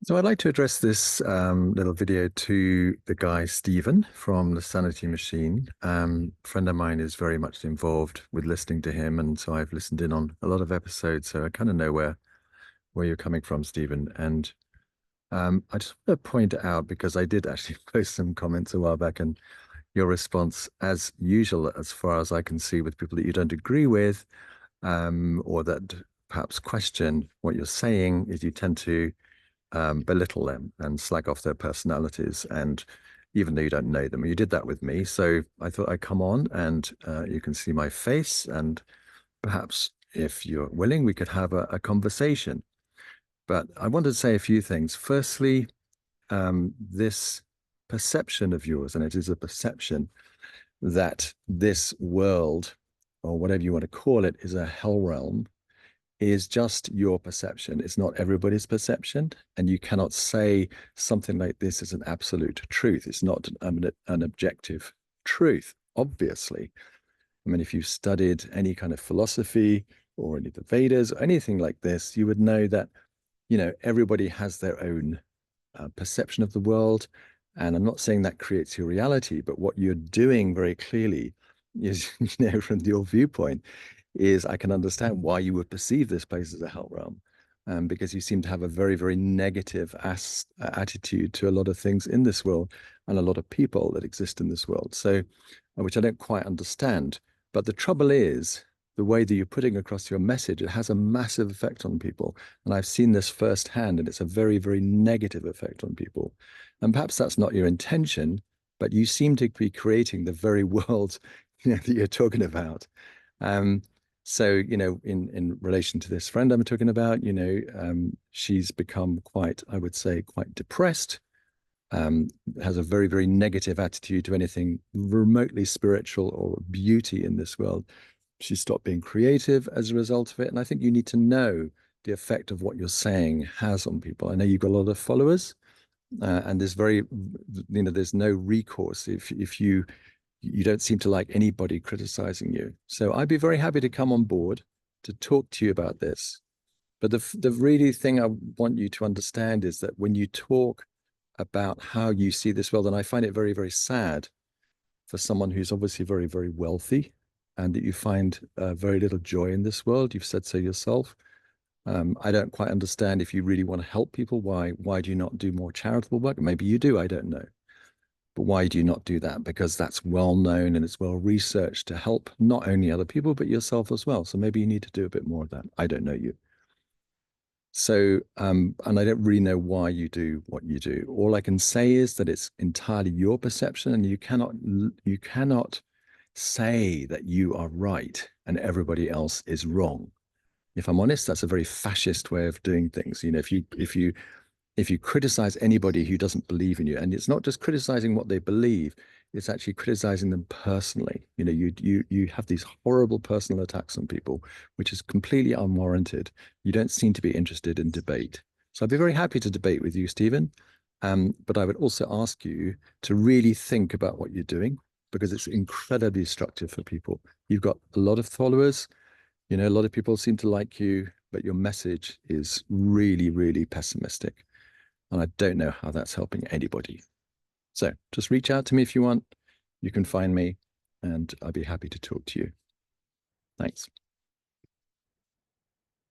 So I'd like to address this little video to the guy Stephen from the Sanity Machine. A friend of mine is very much involved with listening to him, and so I've listened in on a lot of episodes, so I kind of know where you're coming from, Stephen. And I just want to point out because I did actually post some comments a while back, and your response, as usual, as far as I can see, with people that you don't agree with, or that perhaps question what you're saying, is you tend to belittle them and slag off their personalities. And even though you don't know them, you did that with me. So I thought I'd come on and you can see my face. And perhaps if you're willing, we could have a conversation. But I wanted to say a few things. Firstly, this perception of yours, and it is a perception that this world, or whatever you want to call it, is a hell realm is just your perception. It's not everybody's perception. And you cannot say something like this is an absolute truth. It's not an objective truth, obviously. I mean, if you studied any kind of philosophy or any of the Vedas or anything like this, you would know that, everybody has their own perception of the world. And I'm not saying that creates your reality, but what you're doing very clearly is, from your viewpoint, is I can understand why you would perceive this place as a hell realm. Because you seem to have a very, very negative attitude to a lot of things in this world and a lot of people that exist in this world. So, which I don't quite understand. But the trouble is, the way that you're putting across your message, it has a massive effect on people. And I've seen this firsthand, and it's a very, very negative effect on people. And perhaps that's not your intention, but you seem to be creating the very world that you're talking about. Um, so, in relation to this friend I'm talking about, she's become quite, I would say, quite depressed, has a very, very negative attitude to anything remotely spiritual or beauty in this world. She stopped being creative as a result of it. And I think you need to know the effect of what you're saying has on people. I know you've got a lot of followers, and there's no recourse if you don't seem to like anybody criticizing you. So I'd be very happy to come on board to talk to you about this. But the really thing I want you to understand is that when you talk about how you see this world, and I find it very, very sad for someone who's obviously very, very wealthy and that you find very little joy in this world. You've said so yourself. I don't quite understand if you really want to help people. Why do you not do more charitable work? Maybe you do, I don't know. But why do you not do that? Because that's well known and it's well researched to help not only other people, but yourself as well. So maybe you need to do a bit more of that. I don't know you. So, and I don't really know why you do what you do. All I can say is that it's entirely your perception, and you cannot say that you are right and everybody else is wrong. If I'm honest, that's a very fascist way of doing things. If you criticize anybody who doesn't believe in you, and it's not just criticizing what they believe, it's actually criticizing them personally. You have these horrible personal attacks on people, which is completely unwarranted. You don't seem to be interested in debate. So I'd be very happy to debate with you, Stephen. But I would also ask you to really think about what you're doing because it's incredibly destructive for people. You've got a lot of followers, a lot of people seem to like you, but your message is really, really pessimistic. And I don't know how that's helping anybody. So just reach out to me if you want. You can find me, and I'd be happy to talk to you. Thanks.